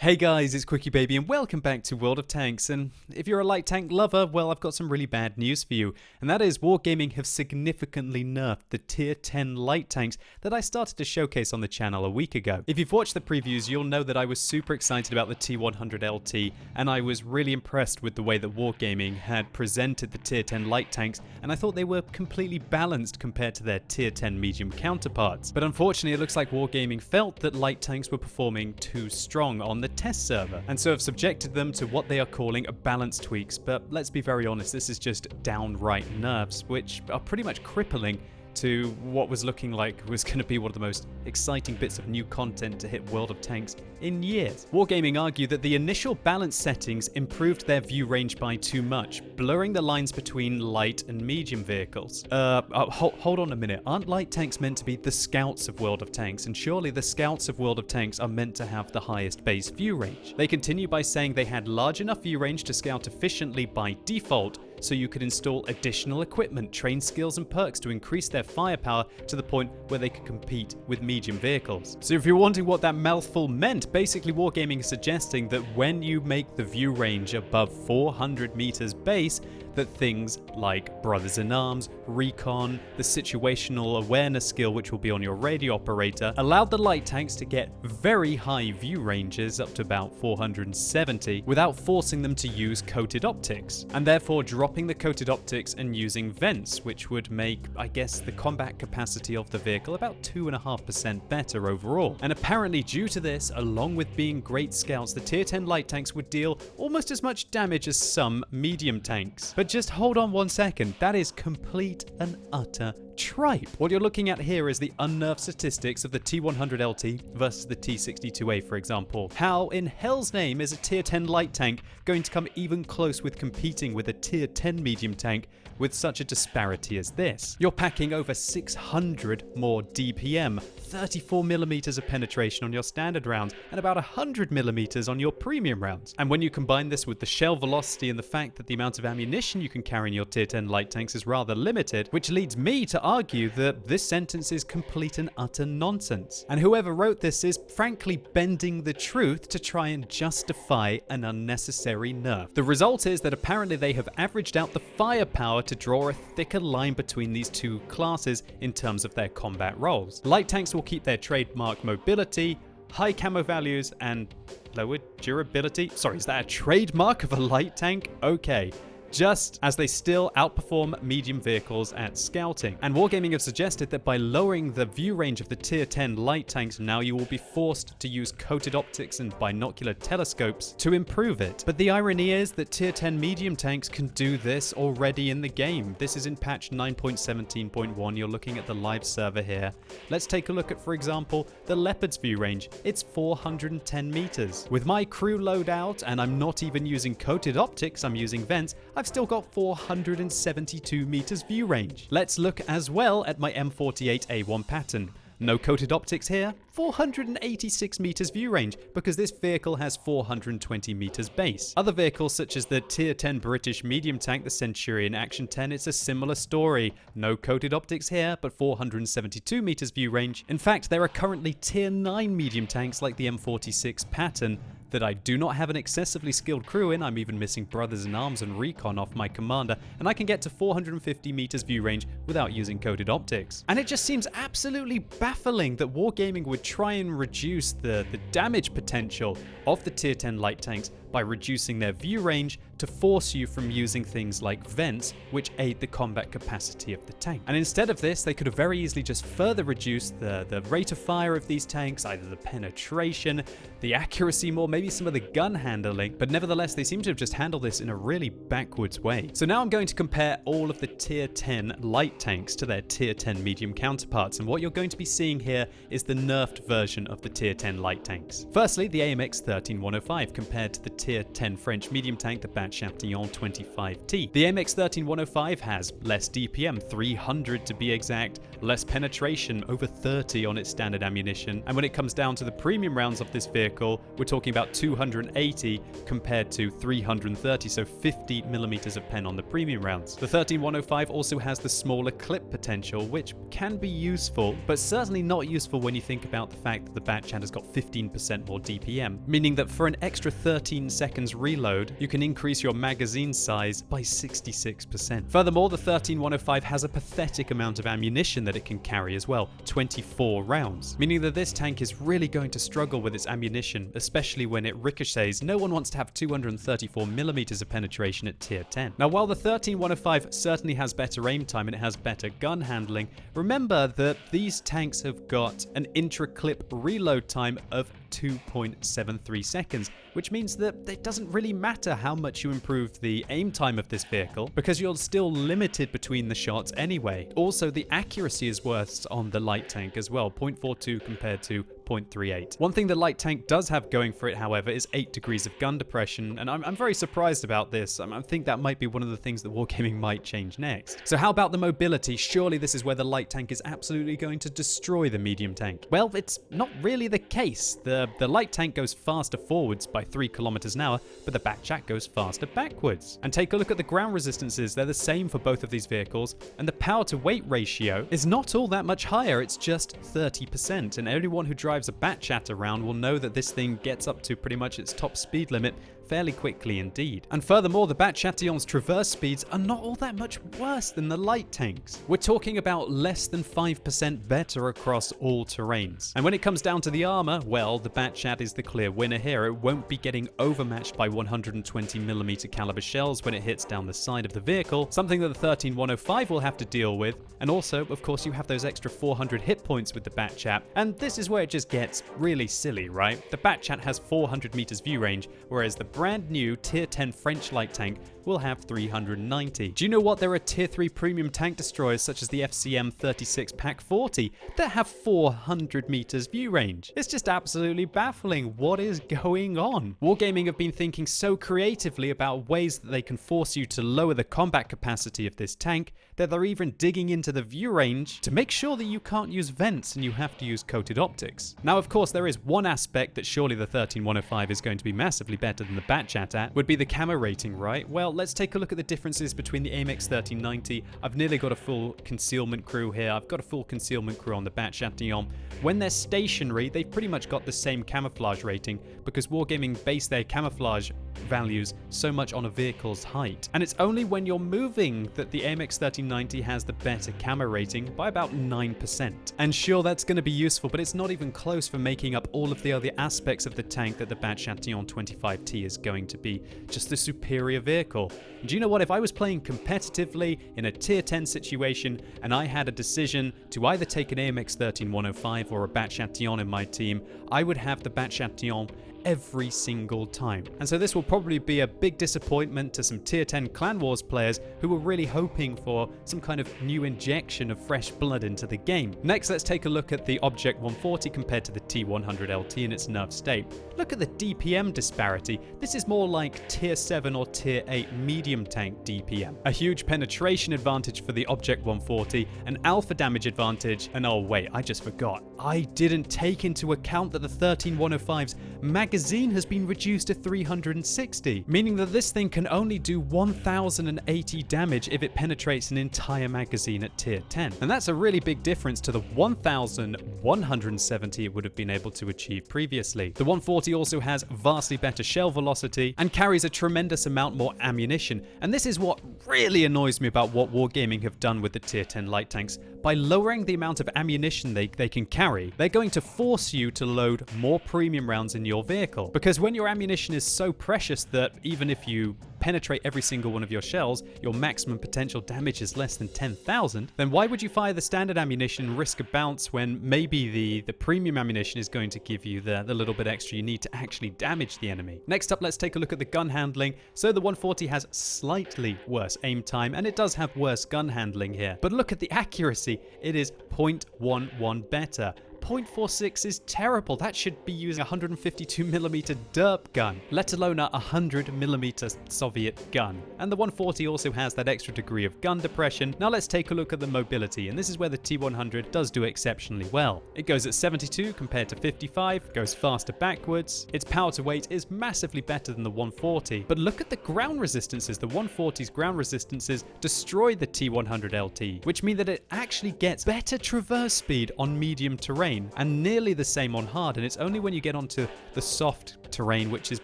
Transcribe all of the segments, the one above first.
Hey guys, it's QuickyBaby and welcome back to World of Tanks. And if you're a light tank lover, well, I've got some really bad news for you. And that is Wargaming have significantly nerfed the Tier 10 Light Tanks that I started to showcase on the channel a week ago. If you've watched the previews, you'll know that I was super excited about the T100 LT, and I was really impressed with the way that Wargaming had presented the Tier 10 Light Tanks, and I thought they were completely balanced compared to their Tier 10 medium counterparts. But unfortunately, it looks like Wargaming felt that light tanks were performing too strong on the test server, and so have subjected them to what they are calling balance tweaks. But let's be very honest, this is just downright nerfs, which are pretty much crippling to what was looking like was going to be one of the most exciting bits of new content to hit World of Tanks in years. Wargaming argued that the initial balance settings improved their view range by too much, blurring the lines between light and medium vehicles. Hold on a minute, aren't light tanks meant to be the scouts of World of Tanks? And surely the scouts of World of Tanks are meant to have the highest base view range. They continue by saying they had large enough view range to scout efficiently by default, so you could install additional equipment, train skills and perks to increase their firepower to the point where they could compete with medium vehicles. So if you're wondering what that mouthful meant, basically Wargaming is suggesting that when you make the view range above 400 meters base, that things like Brothers in Arms, Recon, the situational awareness skill which will be on your radio operator, allowed the light tanks to get very high view ranges up to about 470 without forcing them to use coated optics, and therefore dropping the coated optics and using vents, which would make, I guess, the combat capacity of the vehicle about 2.5% better overall. And apparently due to this, along with being great scouts, the Tier 10 light tanks would deal almost as much damage as some medium tanks. But just hold on one second, that is complete and utter tripe. What you're looking at here is the unnerved statistics of the T100 LT versus the T62A, for example. How in hell's name is a Tier 10 light tank going to come even close with competing with a Tier 10 medium tank with such a disparity as this? You're packing over 600 more DPM, 34mm of penetration on your standard rounds, and about 100mm on your premium rounds. And when you combine this with the shell velocity and the fact that the amount of ammunition you can carry in your Tier 10 light tanks is rather limited, which leads me to argue that this sentence is complete and utter nonsense. And whoever wrote this is frankly bending the truth to try and justify an unnecessary nerf. The result is that apparently they have averaged out the firepower to draw a thicker line between these two classes in terms of their combat roles. Light tanks will keep their trademark mobility, high camo values, and lower durability. Sorry, is that a trademark of a light tank? Okay. Just as they still outperform medium vehicles at scouting. And Wargaming have suggested that by lowering the view range of the Tier 10 light tanks, now you will be forced to use coated optics and binocular telescopes to improve it. But the irony is that Tier 10 medium tanks can do this already in the game. This is in patch 9.17.1. You're looking at the live server here. Let's take a look at, for example, the Leopard's view range. It's 410 meters. With my crew loadout, and I'm not even using coated optics, I'm using vents, I've still got 472 meters view range. Let's look as well at my M48A1 pattern. No coated optics here, 486 meters view range because this vehicle has 420 meters base. Other vehicles such as the Tier 10 British medium tank, the Centurion Action 10, it's a similar story. No coated optics here, but 472 meters view range. In fact, there are currently Tier 9 medium tanks like the M46 pattern that I do not have an excessively skilled crew in. I'm even missing Brothers in Arms and Recon off my commander, and I can get to 450 meters view range without using coated optics. And it just seems absolutely baffling that Wargaming would try and reduce the damage potential of the Tier 10 light tanks by reducing their view range to force you from using things like vents, which aid the combat capacity of the tank. And instead of this, they could have very easily just further reduced the rate of fire of these tanks, either the penetration, the accuracy more, maybe some of the gun handling, but nevertheless, they seem to have just handled this in a really backwards way. So now I'm going to compare all of the Tier 10 light tanks to their Tier 10 medium counterparts, and what you're going to be seeing here is the nerfed version of the Tier 10 light tanks. Firstly, the AMX 13105 compared to the Tier 10 French medium tank, the Chatillon 25T. The AMX 13105 has less DPM, 300 to be exact, less penetration, over 30 on its standard ammunition. And when it comes down to the premium rounds of this vehicle, we're talking about 280 compared to 330, so 50 millimeters of pen on the premium rounds. The 13105 also has the smaller clip potential, which can be useful, but certainly not useful when you think about the fact that the Batchat has got 15% more DPM, meaning that for an extra 13 seconds reload, you can increase your magazine size by 66%. Furthermore, the 13105 has a pathetic amount of ammunition that it can carry as well, 24 rounds, meaning that this tank is really going to struggle with its ammunition, especially when it ricochets. No one wants to have 234 millimeters of penetration at tier 10. Now, while the 13105 certainly has better aim time and it has better gun handling, remember that these tanks have got an intra-clip reload time of 2.73 seconds, which means that it doesn't really matter how much you improve the aim time of this vehicle, because you're still limited between the shots anyway. Also, the accuracy is worse on the light tank as well, 0.42 compared to 0.38. One thing the light tank does have going for it, however, is 8 degrees of gun depression, and I'm very surprised about this. I think that might be one of the things that Wargaming might change next. So how about the mobility? Surely this is where the light tank is absolutely going to destroy the medium tank. Well, it's not really the case. The light tank goes faster forwards by 3 kilometers an hour, but the Batchat goes faster backwards. And take a look at the ground resistances. They're the same for both of these vehicles, and the power to weight ratio is not all that much higher. It's just 30%, and anyone who drives a Batchat around will know that this thing gets up to pretty much its top speed limit fairly quickly indeed. And furthermore, the Batchation's traverse speeds are not all that much worse than the light tanks. We're talking about less than 5% better across all terrains. And when it comes down to the armor, well, the Batchat is the clear winner here. It won't be getting overmatched by 120mm caliber shells when it hits down the side of the vehicle, something that the 13105 will have to deal with. And also, of course, you have those extra 400 hit points with the Batchat, and this is where it just gets really silly, right? The Batchat has 400 meters view range, whereas the brand new tier 10 French light tank will have 390. Do you know what? There are tier 3 premium tank destroyers such as the FCM 36 Pack 40 that have 400 meters view range. It's just absolutely baffling. What is going on? Wargaming have been thinking so creatively about ways that they can force you to lower the combat capacity of this tank that they're even digging into the view range to make sure that you can't use vents and you have to use coated optics. Now, of course, there is one aspect that surely the 13105 is going to be massively better than the Batchat at, would be the camo rating, right? Well, let's take a look at the differences between the AMX 1390. I've nearly got a full concealment crew here. I've got a full concealment crew on the Batchat. When they're stationary, they've pretty much got the same camouflage rating because Wargaming base their camouflage values so much on a vehicle's height. And it's only when you're moving that the AMX 1390 has the better camo rating by about 9%. And sure, that's going to be useful, but it's not even close for making up all of the other aspects of the tank that the Batchat 25T is going to be just the superior vehicle. And do you know what? If I was playing competitively in a tier 10 situation and I had a decision to either take an AMX 13105 or a Batchat in my team, I would have the Batchat every single time. And so this will probably be a big disappointment to some tier 10 Clan Wars players who were really hoping for some kind of new injection of fresh blood into the game. Next, let's take a look at the Object 140 compared to the T100 LT in its nerfed state. Look at the DPM disparity. This is more like tier 7 or tier 8 medium tank DPM. A huge penetration advantage for the Object 140, an alpha damage advantage, and oh wait, I just forgot. I didn't take into account that the 13105's magazine has been reduced to 360, meaning that this thing can only do 1080 damage if it penetrates an entire magazine at tier 10. And that's a really big difference to the 1170 it would have been able to achieve previously. The 140 also has vastly better shell velocity and carries a tremendous amount more ammunition. And this is what really annoys me about what Wargaming have done with the tier 10 light tanks. By lowering the amount of ammunition they can carry, they're going to force you to load more premium rounds in your vehicle. Because when your ammunition is so precious that even if you penetrate every single one of your shells, your maximum potential damage is less than 10,000, then why would you fire the standard ammunition and risk a bounce when maybe the premium ammunition is going to give you the little bit extra you need to actually damage the enemy? Next up, let's take a look at the gun handling. So the 140 has slightly worse aim time, and it does have worse gun handling here. But look at the accuracy. It is 0.11 better. .46 is terrible. That should be using a 152mm derp gun, let alone a 100mm Soviet gun. And the 140 also has that extra degree of gun depression. Now let's take a look at the mobility, and this is where the T100 does do exceptionally well. It goes at 72 compared to 55, goes faster backwards. Its power to weight is massively better than the 140, but look at the ground resistances. The 140's ground resistances destroy the T100 LT, which mean that it actually gets better traverse speed on medium terrain and nearly the same on hard, and it's only when you get onto the soft terrain, which is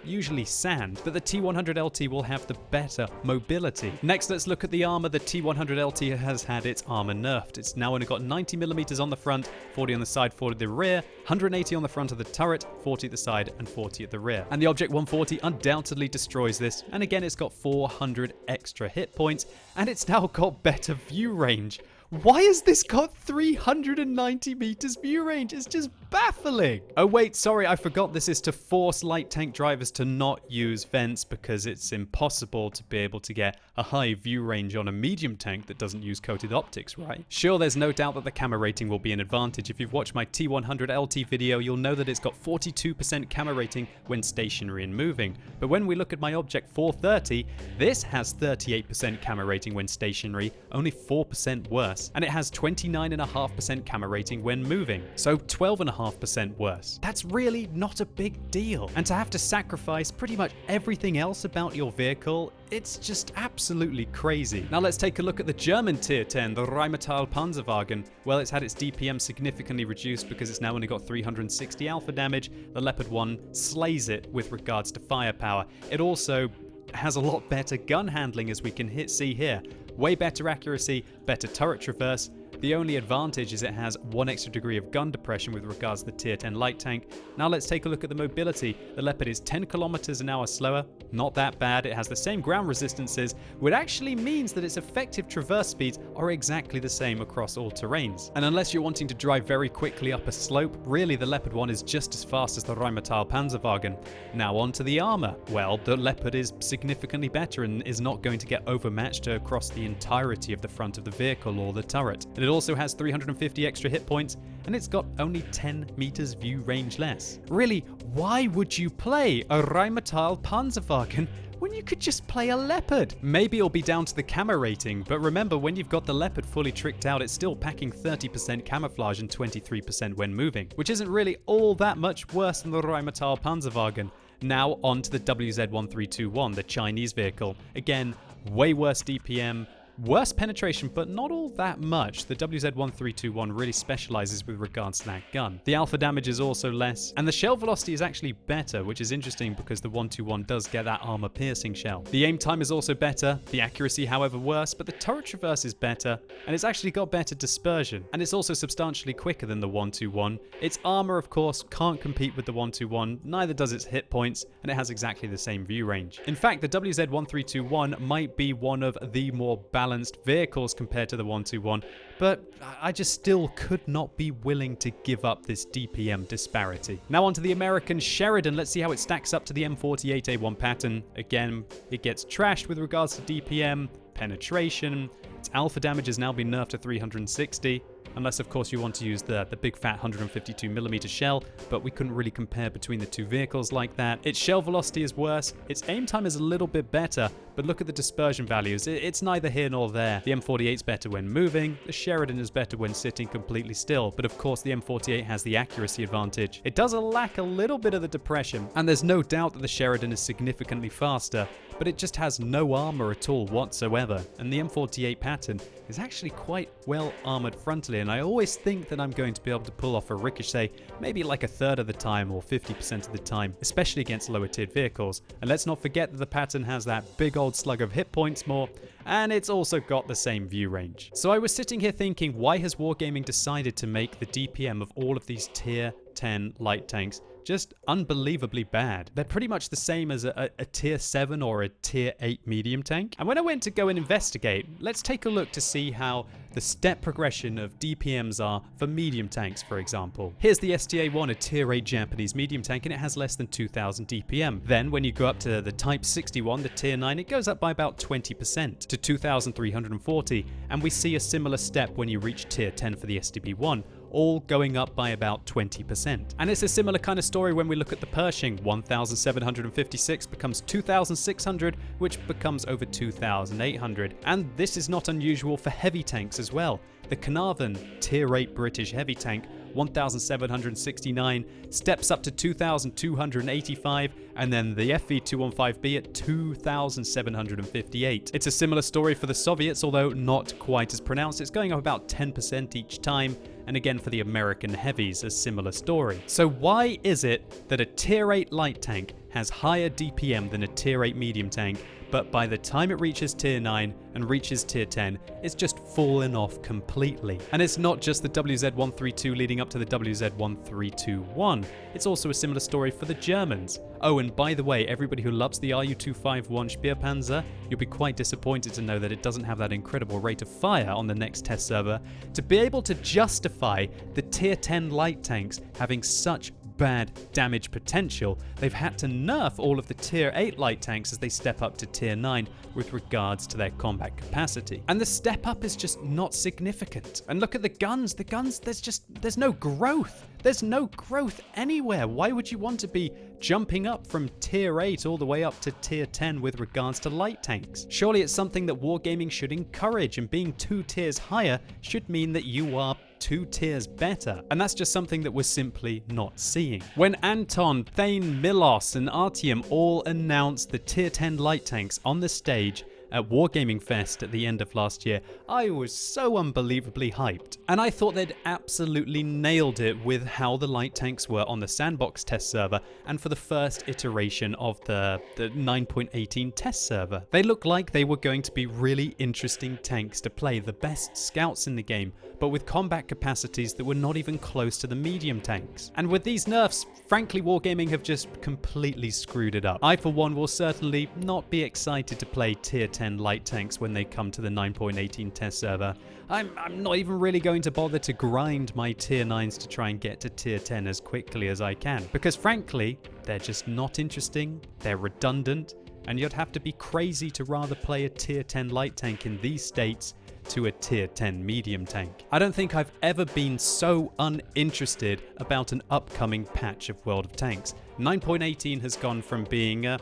usually sand, that the T100 LT will have the better mobility. Next, let's look at the armor. The T100 LT has had its armor nerfed. It's now only got 90mm on the front, 40 on the side, 40 at the rear, 180 on the front of the turret, 40 at the side, and 40 at the rear. And the Object 140 undoubtedly destroys this, and again it's got 400 extra hit points, and it's now got better view range. Why has this got 390 meters view range? It's just baffling. Oh wait, sorry, I forgot this is to force light tank drivers to not use vents, because it's impossible to be able to get a high view range on a medium tank that doesn't use coated optics, right? Sure, there's no doubt that the camera rating will be an advantage. If you've watched my T100 LT video, you'll know that it's got 42% camera rating when stationary and moving. But when we look at my Object 430, this has 38% camera rating when stationary, only 4% worse. And it has 29.5% camera rating when moving, so 12.5% worse. That's really not a big deal. And to have to sacrifice pretty much everything else about your vehicle, it's just absolutely crazy. Now let's take a look at the German Tier 10, the Rheinmetall Panzerwagen. Well, it's had its DPM significantly reduced because it's now only got 360 alpha damage. The Leopard 1 slays it with regards to firepower. It also has a lot better gun handling, as we can see here. Way better accuracy, better turret traverse. The only advantage is it has 1 extra degree of gun depression with regards to the Tier 10 Light Tank. Now let's take a look at the mobility. The Leopard is 10 kilometers an hour slower. Not that bad. It has the same ground resistances, which actually means that its effective traverse speeds are exactly the same across all terrains. And unless you're wanting to drive very quickly up a slope, really the Leopard 1 is just as fast as the Rheinmetall Panzerwagen. Now on to the armor. Well, the Leopard is significantly better and is not going to get overmatched across the entirety of the front of the vehicle or the turret. And it also has 350 extra hit points, and it's got only 10 meters view range less. Really, why would you play a Rheinmetall Panzerwagen when you could just play a Leopard? Maybe it'll be down to the camo rating, but remember, when you've got the Leopard fully tricked out, it's still packing 30% camouflage and 23% when moving, which isn't really all that much worse than the Rheinmetall Panzerwagen. Now on to the WZ1321, the Chinese vehicle. Again, way worse DPM, worse penetration, but not all that much. The WZ1321 really specializes with regards to that gun. The alpha damage is also less, and the shell velocity is actually better, which is interesting because the 121 does get that armor-piercing shell. The aim time is also better, the accuracy, however, worse, but the turret traverse is better, and it's actually got better dispersion, and it's also substantially quicker than the 121. Its armor, of course, can't compete with the 121, neither does its hit points, and it has exactly the same view range. In fact, the WZ1321 might be one of the more balanced vehicles compared to the 121, but I just still could not be willing to give up this DPM disparity. Now onto the American Sheridan. Let's see how it stacks up to the M48A1 pattern. Again, it gets trashed with regards to DPM, penetration. Its alpha damage has now been nerfed to 360. Unless, of course, you want to use the big fat 152mm shell, but we couldn't really compare between the two vehicles like that. Its shell velocity is worse, its aim time is a little bit better, but look at the dispersion values. It's neither here nor there. The M48 is better when moving, the Sheridan is better when sitting completely still, but of course the M48 has the accuracy advantage. It does lack a little bit of the depression, and there's no doubt that the Sheridan is significantly faster, but it just has no armor at all whatsoever, and the M48 pattern is actually quite well armored frontally, and I always think that I'm going to be able to pull off a ricochet maybe like a third of the time or 50% of the time, especially against lower tiered vehicles. And let's not forget that the pattern has that big old slug of hit points more, and it's also got the same view range. So I was sitting here thinking, why has Wargaming decided to make the DPM of all of these tier 10 light tanks just unbelievably bad? They're pretty much the same as a tier 7 or a tier 8 medium tank. And when I went to go and investigate, let's take a look to see how the step progression of DPMs are for medium tanks, for example. Here's the STA-1, a tier 8 Japanese medium tank, and it has less than 2000 DPM. Then when you go up to the Type 61, the tier 9, it goes up by about 20% to 2340, and we see a similar step when you reach tier 10 for the STB-1. all going up by about 20%. And it's a similar kind of story when we look at the Pershing. 1,756 becomes 2,600, which becomes over 2,800. And this is not unusual for heavy tanks as well. The Carnarvon Tier 8 British heavy tank, 1,769, steps up to 2,285, and then the FV215B at 2,758. It's a similar story for the Soviets, although not quite as pronounced. It's going up about 10% each time, and again for the American heavies, a similar story. So why is it that a Tier 8 light tank has higher DPM than a Tier 8 medium tank, but by the time it reaches Tier 9 and reaches Tier 10, it's just fallen off completely? And it's not just the WZ-132 leading up to the WZ-1321. It's also a similar story for the Germans. Oh, and by the way, everybody who loves the RU-251 Speerpanzer, you'll be quite disappointed to know that it doesn't have that incredible rate of fire on the next test server to be able to justify the Tier 10 light tanks having such bad damage potential. They've had to nerf all of the Tier 8 light tanks as they step up to Tier 9 with regards to their combat capacity. And the step up is just not significant. And look at the guns. The guns, there's no growth. There's no growth anywhere. Why would you want to be jumping up from Tier 8 all the way up to Tier 10 with regards to light tanks? Surely it's something that Wargaming should encourage, and being 2 tiers higher should mean that you are 2 tiers better. And that's just something that we're simply not seeing. When Anton, Thane, Milos, and Artyom all announced the Tier 10 light tanks on the stage at Wargaming Fest at the end of last year, I was so unbelievably hyped. And I thought they'd absolutely nailed it with how the light tanks were on the sandbox test server and for the first iteration of the 9.18 test server. They looked like they were going to be really interesting tanks to play, the best scouts in the game, but with combat capacities that were not even close to the medium tanks. And with these nerfs, frankly, Wargaming have just completely screwed it up. I, for one, will certainly not be excited to play Tier 10 light tanks when they come to the 9.18 test server. I'm not even really going to bother to grind my Tier 9s to try and get to Tier 10 as quickly as I can, because frankly, they're just not interesting, they're redundant, and you'd have to be crazy to rather play a Tier 10 light tank in these states to a Tier 10 medium tank. I don't think I've ever been so uninterested about an upcoming patch of World of Tanks. 9.18 has gone from being a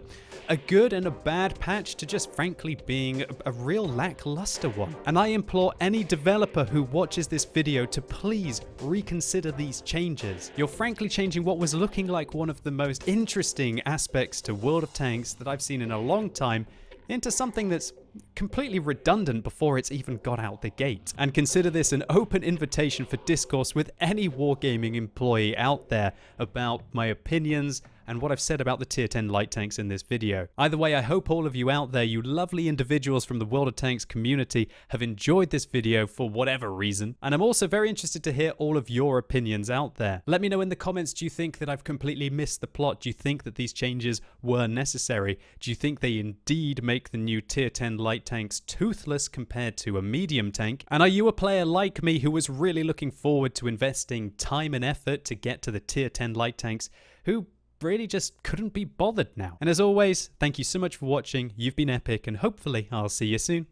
good and a bad patch to just frankly being a real lackluster one. And I implore any developer who watches this video to please reconsider these changes. You're frankly changing what was looking like one of the most interesting aspects to World of Tanks that I've seen in a long time into something that's completely redundant before it's even got out the gate. And consider this an open invitation for discourse with any Wargaming employee out there about my opinions and what I've said about the Tier 10 light tanks in this video. Either way, I hope all of you out there, you lovely individuals from the World of Tanks community, have enjoyed this video for whatever reason. And I'm also very interested to hear all of your opinions out there. Let me know in the comments, do you think that I've completely missed the plot? Do you think that these changes were necessary? Do you think they indeed make the new Tier 10 light tanks toothless compared to a medium tank? And are you a player like me who was really looking forward to investing time and effort to get to the Tier 10 light tanks, who really just couldn't be bothered now? And as always, thank you so much for watching. You've been epic, and hopefully I'll see you soon.